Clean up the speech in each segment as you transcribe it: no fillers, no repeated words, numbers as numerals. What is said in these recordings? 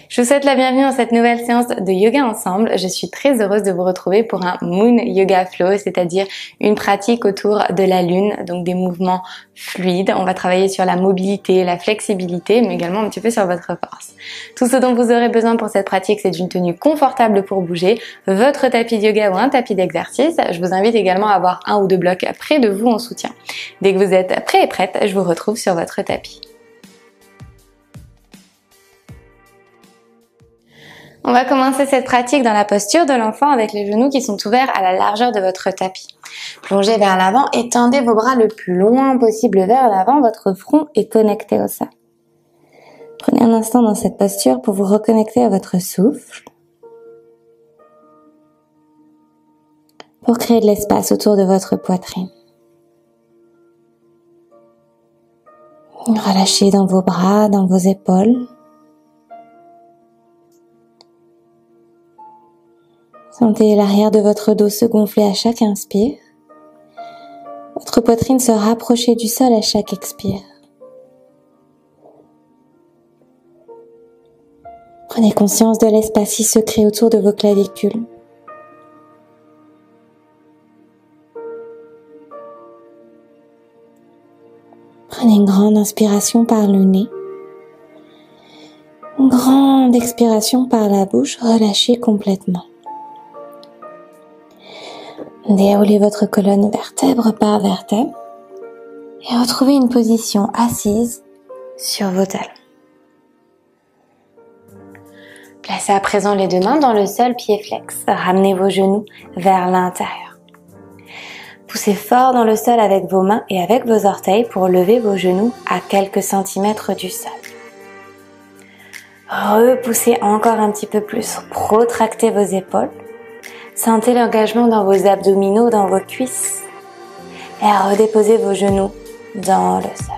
Je vous souhaite la bienvenue dans cette nouvelle séance de yoga ensemble. Je suis très heureuse de vous retrouver pour un Moon Yoga Flow, c'est-à-dire une pratique autour de la lune, donc des mouvements fluides. On va travailler sur la mobilité, la flexibilité, mais également un petit peu sur votre force. Tout ce dont vous aurez besoin pour cette pratique, c'est d'une tenue confortable pour bouger, votre tapis de yoga ou un tapis d'exercice. Je vous invite également à avoir un ou deux blocs près de vous en soutien. Dès que vous êtes prêt et prête, je vous retrouve sur votre tapis. On va commencer cette pratique dans la posture de l'enfant avec les genoux qui sont ouverts à la largeur de votre tapis. Plongez vers l'avant et tendez vos bras le plus loin possible vers l'avant. Votre front est connecté au sol. Prenez un instant dans cette posture pour vous reconnecter à votre souffle. Pour créer de l'espace autour de votre poitrine. Relâchez dans vos bras, dans vos épaules. Sentez l'arrière de votre dos se gonfler à chaque inspire. Votre poitrine se rapprocher du sol à chaque expire. Prenez conscience de l'espace qui se crée autour de vos clavicules. Prenez une grande inspiration par le nez. Une grande expiration par la bouche, relâchez complètement. Déroulez votre colonne vertèbre par vertèbre et retrouvez une position assise sur vos talons. Placez à présent les deux mains dans le sol, pied flex. Ramenez vos genoux vers l'intérieur. Poussez fort dans le sol avec vos mains et avec vos orteils pour lever vos genoux à quelques centimètres du sol. Repoussez encore un petit peu plus. Protractez vos épaules. Sentez l'engagement dans vos abdominaux, dans vos cuisses. Et redéposez vos genoux dans le sol.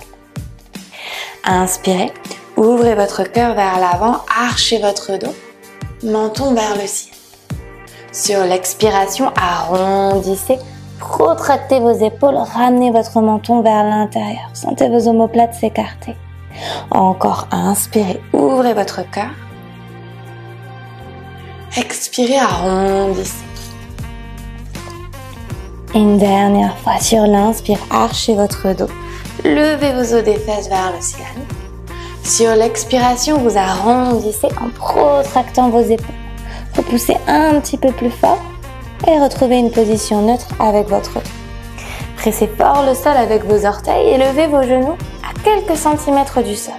Inspirez, ouvrez votre cœur vers l'avant, archez votre dos, menton vers le ciel. Sur l'expiration, arrondissez, protractez vos épaules, ramenez votre menton vers l'intérieur. Sentez vos omoplates s'écarter. Encore, inspirez, ouvrez votre cœur. Expirez, arrondissez. Une dernière fois, sur l'inspire, archez votre dos. Levez vos os des fesses vers le ciel. Sur l'expiration, vous arrondissez en protractant vos épaules. Repoussez un petit peu plus fort et retrouvez une position neutre avec votre dos. Pressez fort le sol avec vos orteils et levez vos genoux à quelques centimètres du sol.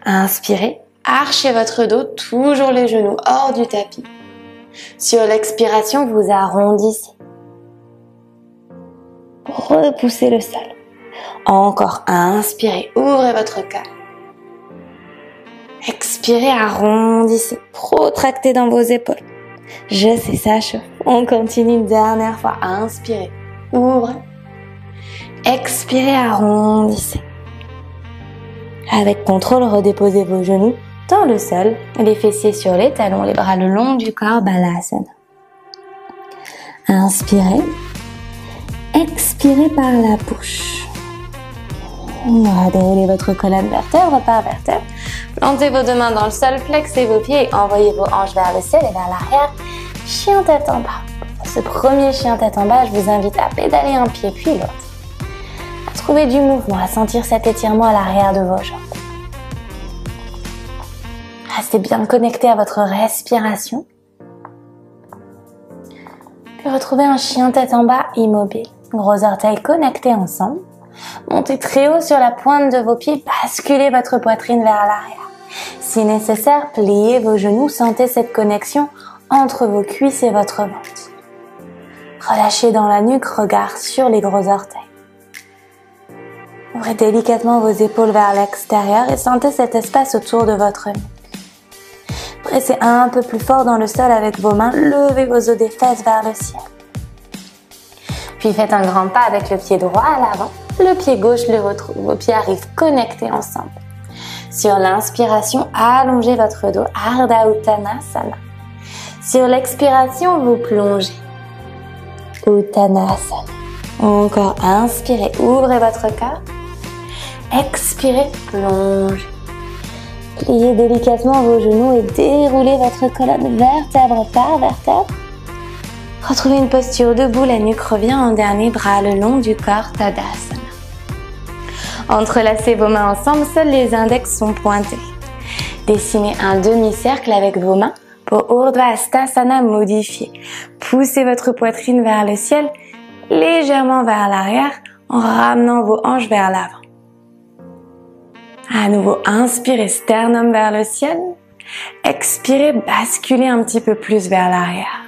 Inspirez. Archez votre dos, toujours les genoux hors du tapis. Sur l'expiration, vous arrondissez. Repoussez le sol. Encore, inspirez, ouvrez votre cœur. Expirez, arrondissez, protractez dans vos épaules. Je sais, ça chauffe. On continue une dernière fois. Inspirez, ouvrez. Expirez, arrondissez. Avec contrôle, redéposez vos genoux dans le sol, les fessiers sur les talons, les bras le long du corps, Balasana. Inspirez. Expirez par la bouche. Déroulez votre colonne vertèbre par vertèbre. Plantez vos deux mains dans le sol, flexez vos pieds et envoyez vos hanches vers le ciel et vers l'arrière. Chien tête en bas. Pour ce premier chien tête en bas, je vous invite à pédaler un pied puis l'autre. À trouver du mouvement, à sentir cet étirement à l'arrière de vos jambes. Restez bien connecté à votre respiration. Puis retrouvez un chien tête en bas immobile. Gros orteils connectés ensemble. Montez très haut sur la pointe de vos pieds. Basculez votre poitrine vers l'arrière. Si nécessaire, pliez vos genoux. Sentez cette connexion entre vos cuisses et votre ventre. Relâchez dans la nuque. Regard sur les gros orteils. Ouvrez délicatement vos épaules vers l'extérieur et sentez cet espace autour de votre nuque. Pressez un peu plus fort dans le sol avec vos mains. Levez vos os des fesses vers le ciel. Puis faites un grand pas avec le pied droit à l'avant. Le pied gauche le retrouve. Vos pieds arrivent connectés ensemble. Sur l'inspiration, allongez votre dos. Ardha Uttanasana. Sur l'expiration, vous plongez. Uttanasana. Encore, inspirez, ouvrez votre cœur. Expirez, plongez. Pliez délicatement vos genoux et déroulez votre colonne vertèbre par vertèbre. Retrouvez une posture debout, la nuque revient en dernier, bras le long du corps, Tadasana. Entrelacez vos mains ensemble, seuls les index sont pointés. Dessinez un demi-cercle avec vos mains pour Urdhva Hastasana modifié. Poussez votre poitrine vers le ciel, légèrement vers l'arrière, en ramenant vos hanches vers l'avant. À nouveau, inspirez, sternum vers le ciel. Expirez, basculez un petit peu plus vers l'arrière.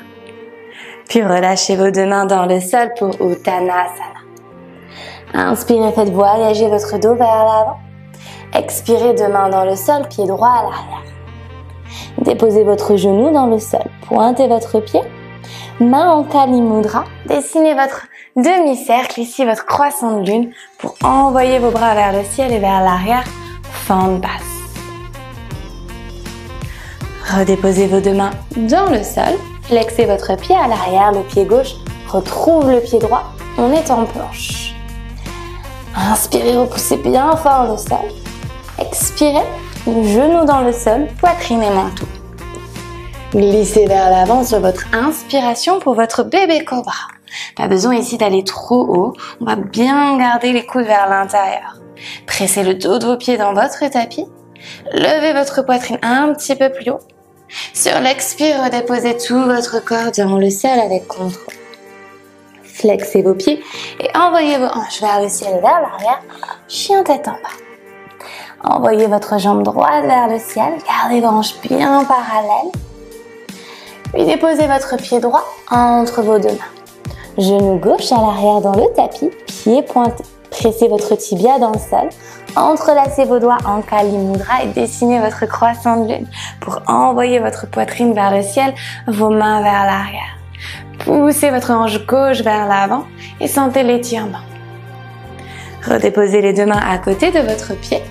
Puis relâchez vos deux mains dans le sol pour Uttanasana. Inspirez, faites voyager votre dos vers l'avant. Expirez, deux mains dans le sol, pied droit à l'arrière. Déposez votre genou dans le sol, pointez votre pied. Main en Kali Mudra, dessinez votre demi-cercle, ici votre croissant de lune, pour envoyer vos bras vers le ciel et vers l'arrière, fente basse. Redéposez vos deux mains dans le sol, flexez votre pied à l'arrière, le pied gauche retrouve le pied droit, on est en planche. Inspirez, repoussez bien fort le sol. Expirez, genou dans le sol, poitrine et menton. Glissez vers l'avant sur votre inspiration pour votre bébé cobra. Pas besoin ici d'aller trop haut, on va bien garder les coudes vers l'intérieur. Pressez le dos de vos pieds dans votre tapis. Levez votre poitrine un petit peu plus haut. Sur l'expire, redéposez tout votre corps dans le sol avec contrôle. Flexez vos pieds et envoyez vos hanches vers le ciel et vers l'arrière, chien tête en bas. Envoyez votre jambe droite vers le ciel, gardez vos hanches bien parallèles. Puis déposez votre pied droit entre vos deux mains. Genou gauche à l'arrière dans le tapis, pied pointé. Pressez votre tibia dans le sol. Entrelacez vos doigts en Kali Mudra et dessinez votre croissant de lune pour envoyer votre poitrine vers le ciel, vos mains vers l'arrière. Poussez votre hanche gauche vers l'avant et sentez l'étirement. Redéposez les deux mains à côté de votre pied.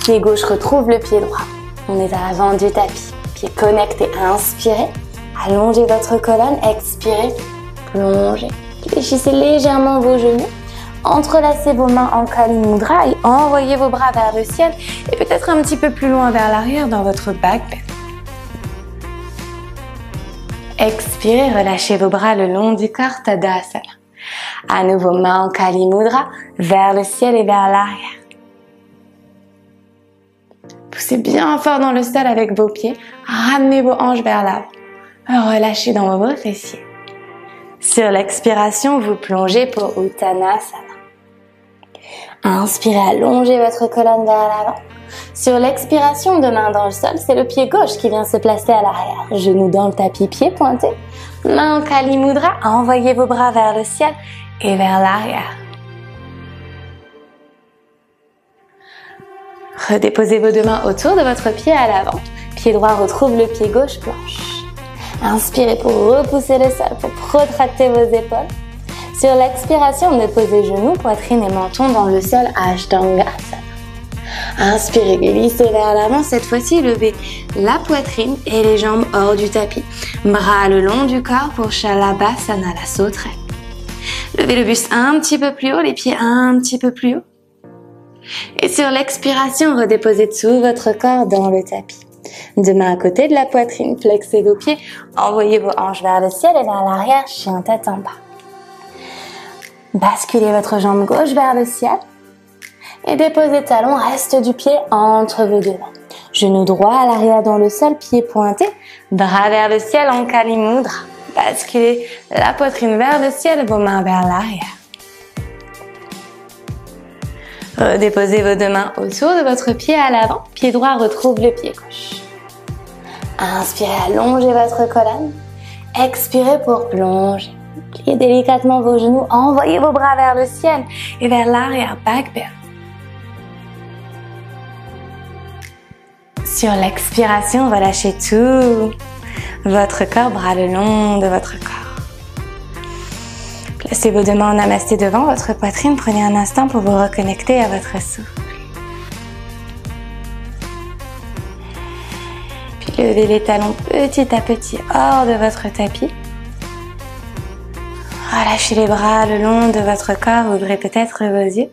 Pied gauche retrouve le pied droit. On est à l'avant du tapis. Pied connecté, inspirez. Allongez votre colonne, expirez. Plongez. Fléchissez légèrement vos genoux. Entrelacez vos mains en Kali Mudra et envoyez vos bras vers le ciel et peut-être un petit peu plus loin vers l'arrière dans votre back bend. Expirez, relâchez vos bras le long du corps, Tadasana. À nouveau, main en Kali Mudra, vers le ciel et vers l'arrière. Poussez bien fort dans le sol avec vos pieds, ramenez vos hanches vers l'avant. Relâchez dans vos bras fessiers. Sur l'expiration, vous plongez pour Uttanasana. Inspirez, allongez votre colonne vers l'avant. Sur l'expiration, deux mains dans le sol, c'est le pied gauche qui vient se placer à l'arrière. Genou dans le tapis, pied pointé. Main en Kali Mudra, envoyez vos bras vers le ciel et vers l'arrière. Redéposez vos deux mains autour de votre pied à l'avant. Pied droit retrouve le pied gauche, planche. Inspirez pour repousser le sol, pour protracter vos épaules. Sur l'expiration, déposez genoux, poitrine et menton dans le sol, Ashtangasana. Inspirez, glissez vers l'avant. Cette fois-ci, levez la poitrine et les jambes hors du tapis. Bras le long du corps pour Shalabhasana, la sauterelle. Levez le buste un petit peu plus haut, les pieds un petit peu plus haut. Et sur l'expiration, redéposez tout votre corps dans le tapis. Deux mains à côté de la poitrine, flexez vos pieds, envoyez vos hanches vers le ciel et vers l'arrière, chien tête en bas. Basculez votre jambe gauche vers le ciel et déposez talon, reste du pied entre vos deux mains. Genou droit à l'arrière dans le sol, pied pointé, bras vers le ciel en Kali Mudra. Basculez la poitrine vers le ciel, vos mains vers l'arrière. Redéposez vos deux mains autour de votre pied à l'avant. Pied droit retrouve le pied gauche. Inspirez, allongez votre colonne. Expirez pour plonger. Pliez délicatement vos genoux. Envoyez vos bras vers le ciel et vers l'arrière, back bend. Sur l'expiration, relâchez tout votre corps, bras le long de votre corps. Placez vos deux mains en namasté devant votre poitrine. Prenez un instant pour vous reconnecter à votre souffle. Puis levez les talons petit à petit hors de votre tapis. Relâchez les bras le long de votre corps. Ouvrez peut-être vos yeux.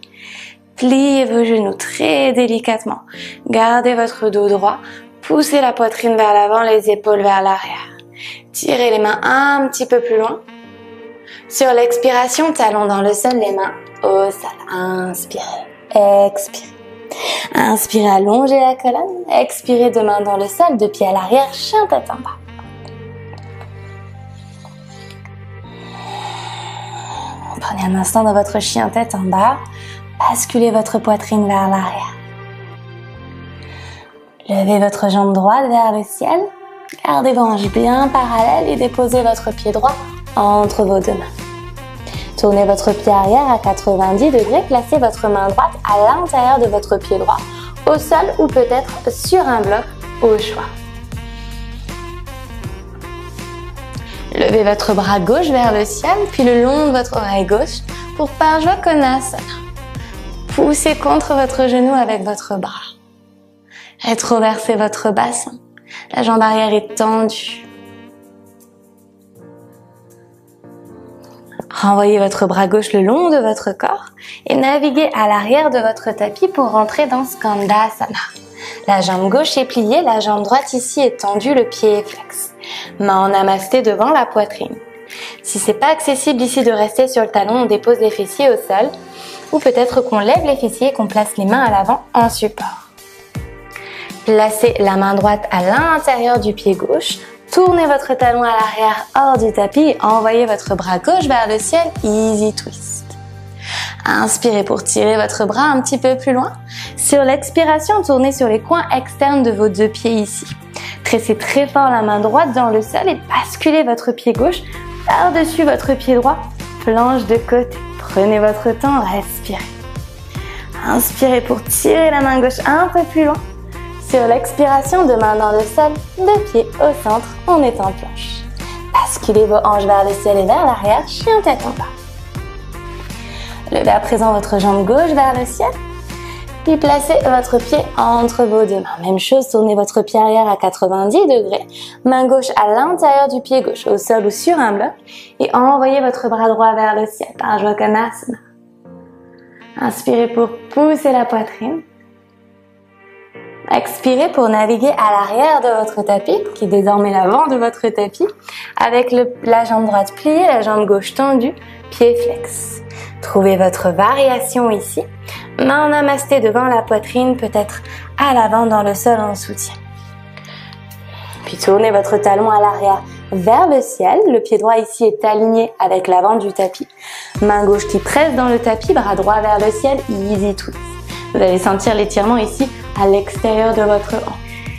Pliez vos genoux très délicatement. Gardez votre dos droit. Poussez la poitrine vers l'avant, les épaules vers l'arrière. Tirez les mains un petit peu plus loin. Sur l'expiration, talons dans le sol, les mains au sol. Inspirez, expirez. Inspirez, allongez la colonne. Expirez, deux mains dans le sol, deux pieds à l'arrière, chien tête en bas. Prenez un instant dans votre chien tête en bas. Basculez votre poitrine vers l'arrière. Levez votre jambe droite vers le ciel. Gardez vos hanches bien parallèles et déposez votre pied droit entre vos deux mains. Tournez votre pied arrière à 90 degrés. Placez votre main droite à l'intérieur de votre pied droit, au sol ou peut-être sur un bloc au choix. Levez votre bras gauche vers le ciel, puis le long de votre oreille gauche pour Parshvakonasana. Poussez contre votre genou avec votre bras. Rétroversez votre bassin. La jambe arrière est tendue. Renvoyez votre bras gauche le long de votre corps et naviguez à l'arrière de votre tapis pour rentrer dans Skandasana. La jambe gauche est pliée, la jambe droite ici est tendue, le pied est flex. Main en namasté devant la poitrine. Si c'est pas accessible ici de rester sur le talon, on dépose les fessiers au sol ou peut-être qu'on lève les fessiers et qu'on place les mains à l'avant en support. Placez la main droite à l'intérieur du pied gauche. Tournez votre talon à l'arrière hors du tapis et envoyez votre bras gauche vers le ciel, easy twist. Inspirez pour tirer votre bras un petit peu plus loin. Sur l'expiration, tournez sur les coins externes de vos deux pieds ici. Tressez très fort la main droite dans le sol et basculez votre pied gauche par-dessus votre pied droit, planche de côté. Prenez votre temps, respirez. Inspirez pour tirer la main gauche un peu plus loin. Sur l'expiration, deux mains dans le sol, deux pieds au centre, on est en planche. Basculez vos hanches vers le ciel et vers l'arrière, chien tête en bas. Levez à présent votre jambe gauche vers le ciel, puis placez votre pied entre vos deux mains. Même chose, tournez votre pied arrière à 90 degrés, main gauche à l'intérieur du pied gauche, au sol ou sur un bloc, et envoyez votre bras droit vers le ciel, Parshvakonasana. Inspirez pour pousser la poitrine. Expirez pour naviguer à l'arrière de votre tapis, qui est désormais l'avant de votre tapis, avec la jambe droite pliée, la jambe gauche tendue, pied flex. Trouvez votre variation ici. Main en namasté devant la poitrine, peut-être à l'avant dans le sol en soutien. Puis tournez votre talon à l'arrière vers le ciel. Le pied droit ici est aligné avec l'avant du tapis. Main gauche qui presse dans le tapis, bras droit vers le ciel, easy twist. Vous allez sentir l'étirement ici à l'extérieur de votre hanche.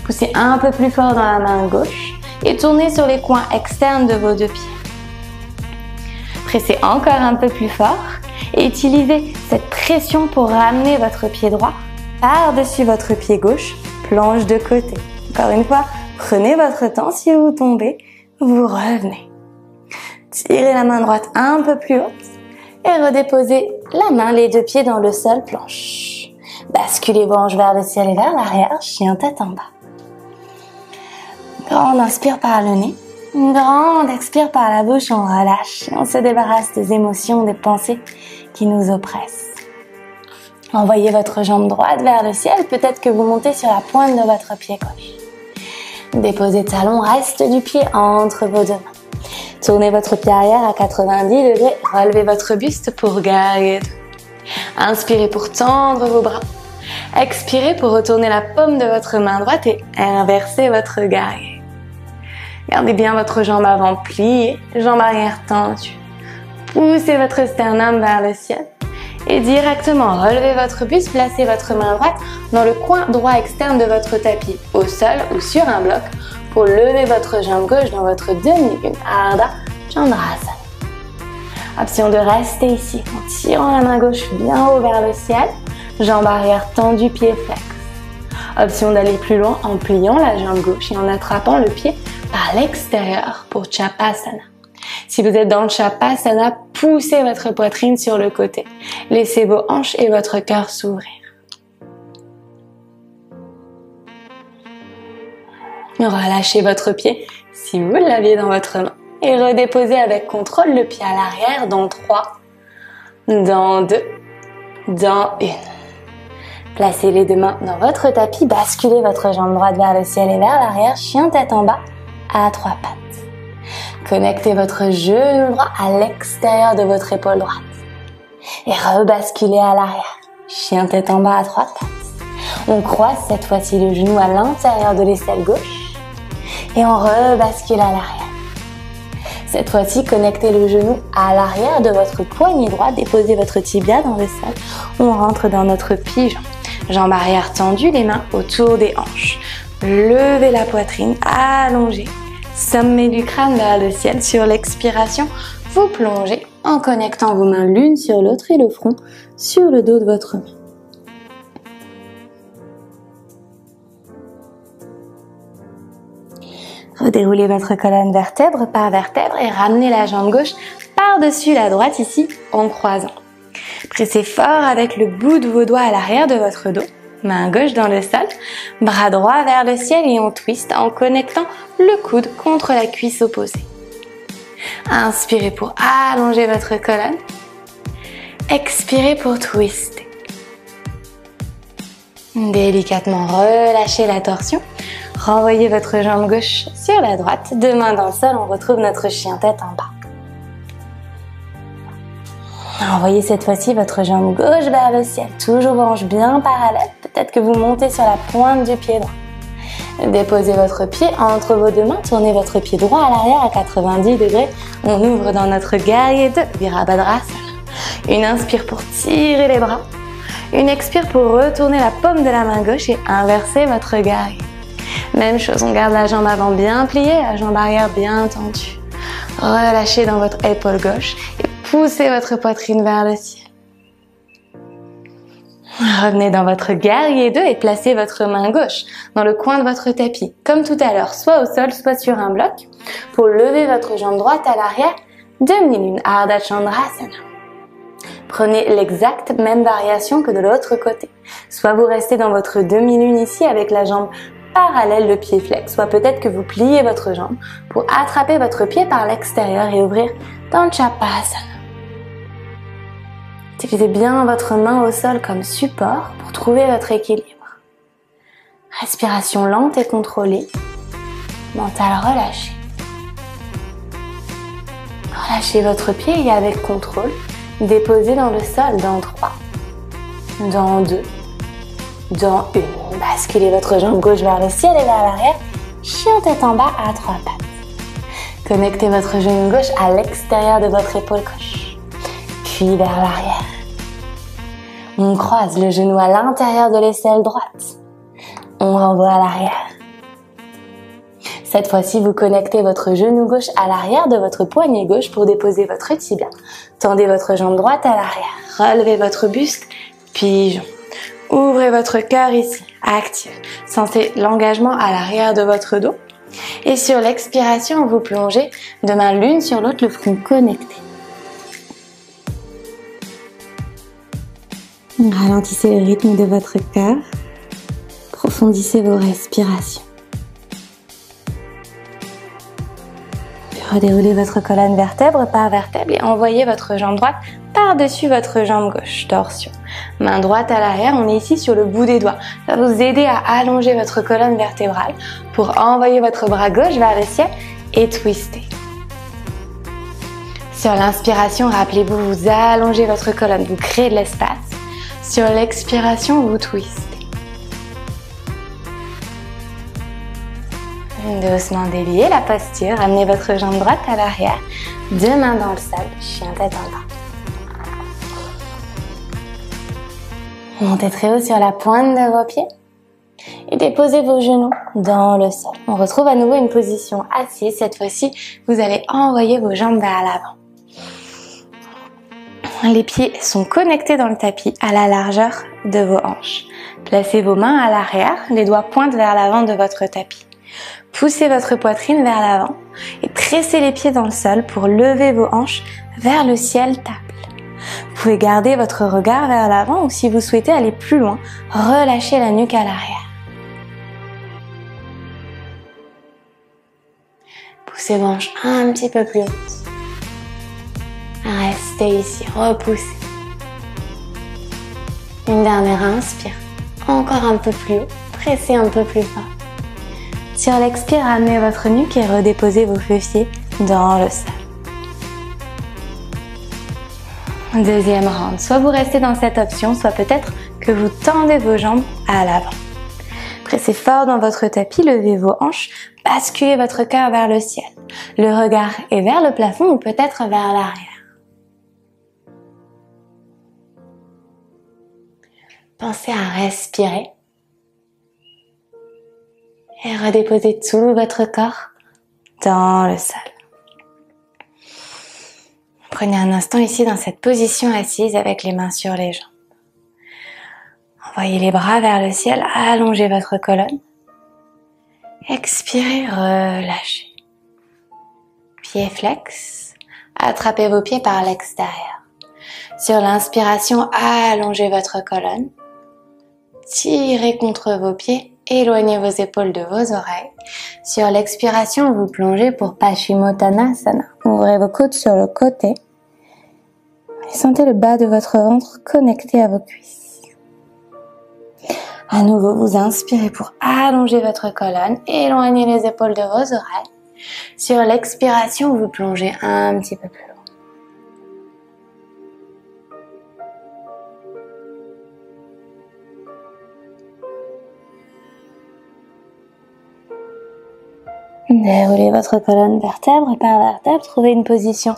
Poussez un peu plus fort dans la main gauche et tournez sur les coins externes de vos deux pieds. Pressez encore un peu plus fort et utilisez cette pression pour ramener votre pied droit par-dessus votre pied gauche, planche de côté. Encore une fois, prenez votre temps, si vous tombez, vous revenez. Tirez la main droite un peu plus haute et redéposez la main, les deux pieds dans le sol, planche. Basculez vos hanches vers le ciel et vers l'arrière, chien tête en bas. Grande inspire par le nez, une grande expire par la bouche, on relâche et on se débarrasse des émotions, des pensées qui nous oppressent. Envoyez votre jambe droite vers le ciel, peut-être que vous montez sur la pointe de votre pied gauche. Déposez talon, reste du pied entre vos deux mains. Tournez votre pied arrière à 90 degrés, relevez votre buste pour guerrier 2. Inspirez pour tendre vos bras. Expirez pour retourner la paume de votre main droite et inverser votre guerrier. Gardez bien votre jambe avant pliée, jambe arrière tendue. Poussez votre sternum vers le ciel et directement relevez votre buste, placez votre main droite dans le coin droit externe de votre tapis, au sol ou sur un bloc, pour lever votre jambe gauche dans votre demi-lune, Ardha Chandrasana. Option de rester ici en tirant la main gauche bien haut vers le ciel, jambe arrière tendue, pied flex. Option d'aller plus loin en pliant la jambe gauche et en attrapant le pied par l'extérieur pour Chapasana. Si vous êtes dans le Chapasana, poussez votre poitrine sur le côté. Laissez vos hanches et votre cœur s'ouvrir. Relâchez votre pied si vous l'aviez dans votre main et redéposez avec contrôle le pied à l'arrière dans 3, dans 2, dans une. Placez les deux mains dans votre tapis, basculez votre jambe droite vers le ciel et vers l'arrière, chien tête en bas à trois pattes. Connectez votre genou droit à l'extérieur de votre épaule droite. Et rebasculez à l'arrière, chien tête en bas à trois pattes. On croise cette fois-ci le genou à l'intérieur de l'aisselle gauche et on rebascule à l'arrière. Cette fois-ci, connectez le genou à l'arrière de votre poignet droit, déposez votre tibia dans le sol. On rentre dans notre pigeon. Jambes arrière tendues, les mains autour des hanches. Levez la poitrine, allongez. Sommet du crâne vers le ciel. Sur l'expiration, vous plongez en connectant vos mains l'une sur l'autre et le front sur le dos de votre main. Redéroulez votre colonne vertèbre par vertèbre et ramenez la jambe gauche par-dessus la droite ici en croisant. Pressez fort avec le bout de vos doigts à l'arrière de votre dos. Main gauche dans le sol, bras droit vers le ciel et on twist en connectant le coude contre la cuisse opposée. Inspirez pour allonger votre colonne. Expirez pour twister. Délicatement relâchez la torsion. Renvoyez votre jambe gauche sur la droite. Deux mains dans le sol, on retrouve notre chien tête en bas. Envoyez cette fois-ci votre jambe gauche vers le ciel. Toujours vos hanches bien parallèles. Peut-être que vous montez sur la pointe du pied droit. Déposez votre pied entre vos deux mains. Tournez votre pied droit à l'arrière à 90 degrés. On ouvre dans notre guerrier 2, Virabhadrasana. Une inspire pour tirer les bras. Une expire pour retourner la paume de la main gauche et inverser votre guerrier. Même chose, on garde la jambe avant bien pliée, la jambe arrière bien tendue. Relâchez dans votre épaule gauche et poussez votre poitrine vers le ciel. Revenez dans votre guerrier 2 et placez votre main gauche dans le coin de votre tapis, comme tout à l'heure, soit au sol, soit sur un bloc, pour lever votre jambe droite à l'arrière, demi-lune, Ardha Chandrasana. Prenez l'exacte même variation que de l'autre côté. Soit vous restez dans votre demi-lune ici avec la jambe parallèle, le pied flex, soit peut-être que vous pliez votre jambe pour attraper votre pied par l'extérieur et ouvrir dans le Chapasana. Utilisez bien votre main au sol comme support pour trouver votre équilibre. Respiration lente et contrôlée. Mental relâché. Relâchez votre pied et avec contrôle, déposez dans le sol dans 3, dans 2, dans 1. Basculez votre jambe gauche vers le ciel et vers l'arrière. Chien tête en bas à 3 pattes. Connectez votre genou gauche à l'extérieur de votre épaule gauche. Puis vers l'arrière. On croise le genou à l'intérieur de l'aisselle droite. On renvoie à l'arrière. Cette fois-ci, vous connectez votre genou gauche à l'arrière de votre poignet gauche pour déposer votre tibia. Tendez votre jambe droite à l'arrière. Relevez votre buste. Pigeon. Ouvrez votre cœur ici, actif. Sentez l'engagement à l'arrière de votre dos. Et sur l'expiration, vous plongez de main l'une sur l'autre, le front connecté. Ralentissez le rythme de votre cœur. Approfondissez vos respirations. Redéroulez votre colonne vertèbre par vertèbre et envoyez votre jambe droite par-dessus votre jambe gauche, torsion. Main droite à l'arrière, on est ici sur le bout des doigts. Ça va vous aider à allonger votre colonne vertébrale pour envoyer votre bras gauche vers le ciel et twister. Sur l'inspiration, rappelez-vous, vous allongez votre colonne, vous créez de l'espace. Sur l'expiration, vous twistez. Doucement déliez la posture, ramenez votre jambe droite à l'arrière, deux mains dans le sol, chien tête en bas. Montez très haut sur la pointe de vos pieds et déposez vos genoux dans le sol. On retrouve à nouveau une position assise. Cette fois-ci, vous allez envoyer vos jambes vers l'avant. Les pieds sont connectés dans le tapis à la largeur de vos hanches. Placez vos mains à l'arrière, les doigts pointent vers l'avant de votre tapis. Poussez votre poitrine vers l'avant et pressez les pieds dans le sol pour lever vos hanches vers le ciel table. Vous pouvez garder votre regard vers l'avant ou si vous souhaitez aller plus loin, relâchez la nuque à l'arrière. Poussez vos hanches un petit peu plus hautes. Restez ici, repoussez. Une dernière inspire. Encore un peu plus haut. Pressez un peu plus fort. Sur l'expire, ramenez votre nuque et redéposez vos fessiers dans le sol. Deuxième round. Soit vous restez dans cette option, soit peut-être que vous tendez vos jambes à l'avant. Pressez fort dans votre tapis, levez vos hanches, basculez votre cœur vers le ciel. Le regard est vers le plafond ou peut-être vers l'arrière. Pensez à respirer et redéposez tout votre corps dans le sol. Prenez un instant ici dans cette position assise avec les mains sur les jambes. Envoyez les bras vers le ciel, allongez votre colonne. Expirez, relâchez. Pieds flex, attrapez vos pieds par l'extérieur. Sur l'inspiration, allongez votre colonne. Tirez contre vos pieds, éloignez vos épaules de vos oreilles. Sur l'expiration, vous plongez pour Paschimottanasana. Ouvrez vos coudes sur le côté. Et sentez le bas de votre ventre connecté à vos cuisses. À nouveau, vous inspirez pour allonger votre colonne, éloignez les épaules de vos oreilles. Sur l'expiration, vous plongez un petit peu plus loin. Déroulez votre colonne vertèbre par vertèbre, trouvez une position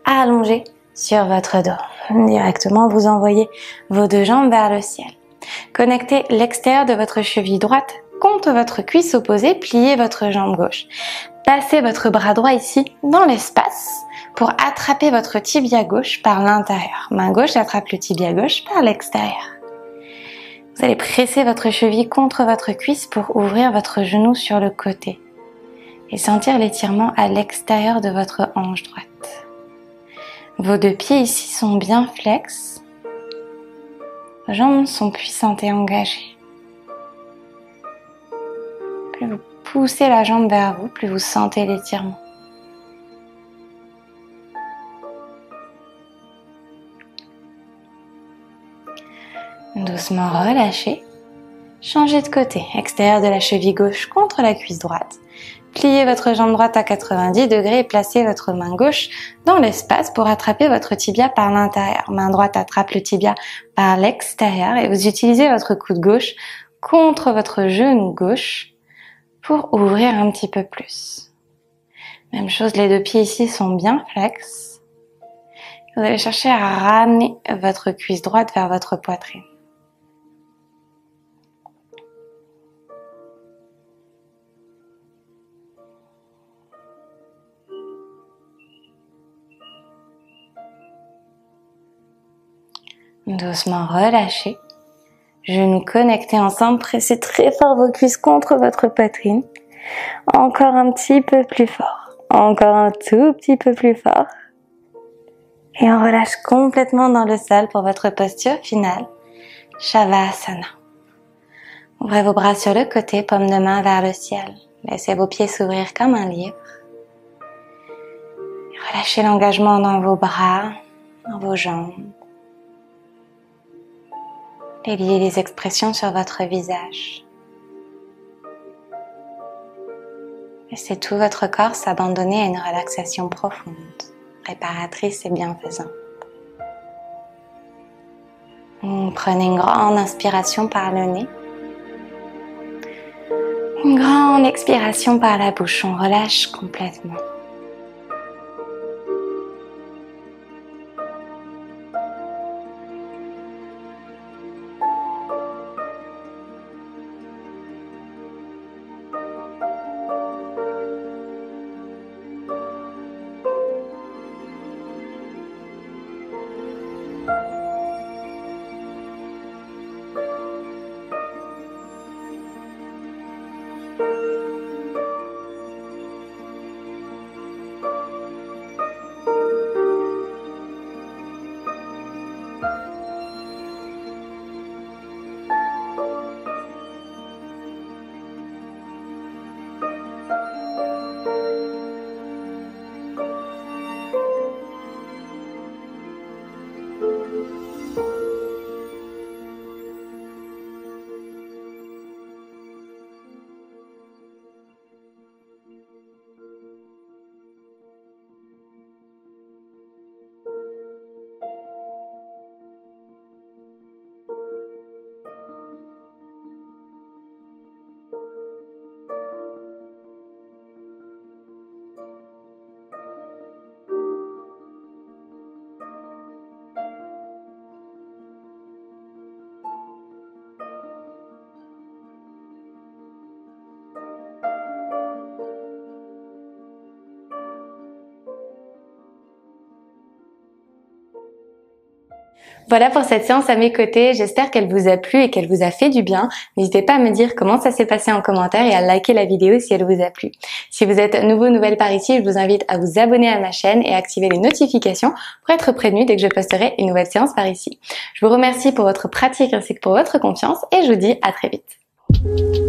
allongée sur votre dos. Directement, vous envoyez vos deux jambes vers le ciel. Connectez l'extérieur de votre cheville droite contre votre cuisse opposée, pliez votre jambe gauche. Passez votre bras droit ici dans l'espace pour attraper votre tibia gauche par l'intérieur. Main gauche attrape le tibia gauche par l'extérieur. Vous allez presser votre cheville contre votre cuisse pour ouvrir votre genou sur le côté et sentir l'étirement à l'extérieur de votre hanche droite. Vos deux pieds ici sont bien flex. Vos jambes sont puissantes et engagées. Plus vous poussez la jambe vers vous, plus vous sentez l'étirement. Doucement relâchez. Changez de côté. Extérieur de la cheville gauche contre la cuisse droite. Pliez votre jambe droite à 90 degrés et placez votre main gauche dans l'espace pour attraper votre tibia par l'intérieur. Main droite attrape le tibia par l'extérieur et vous utilisez votre coude gauche contre votre genou gauche pour ouvrir un petit peu plus. Même chose, les deux pieds ici sont bien flex. Vous allez chercher à ramener votre cuisse droite vers votre poitrine. Doucement relâchez. Genoux connectés ensemble, pressez très fort vos cuisses contre votre poitrine. Encore un petit peu plus fort. Encore un tout petit peu plus fort. Et on relâche complètement dans le sol pour votre posture finale. Shavasana. Ouvrez vos bras sur le côté, paume de main vers le ciel. Laissez vos pieds s'ouvrir comme un livre. Et relâchez l'engagement dans vos bras, dans vos jambes. Et liez les expressions sur votre visage. Laissez tout votre corps s'abandonner à une relaxation profonde, réparatrice et bienfaisante. Prenez une grande inspiration par le nez. Une grande expiration par la bouche. On relâche complètement. Voilà pour cette séance à mes côtés, j'espère qu'elle vous a plu et qu'elle vous a fait du bien. N'hésitez pas à me dire comment ça s'est passé en commentaire et à liker la vidéo si elle vous a plu. Si vous êtes nouvelle par ici, je vous invite à vous abonner à ma chaîne et à activer les notifications pour être prévenu dès que je posterai une nouvelle séance par ici. Je vous remercie pour votre pratique ainsi que pour votre confiance et je vous dis à très vite.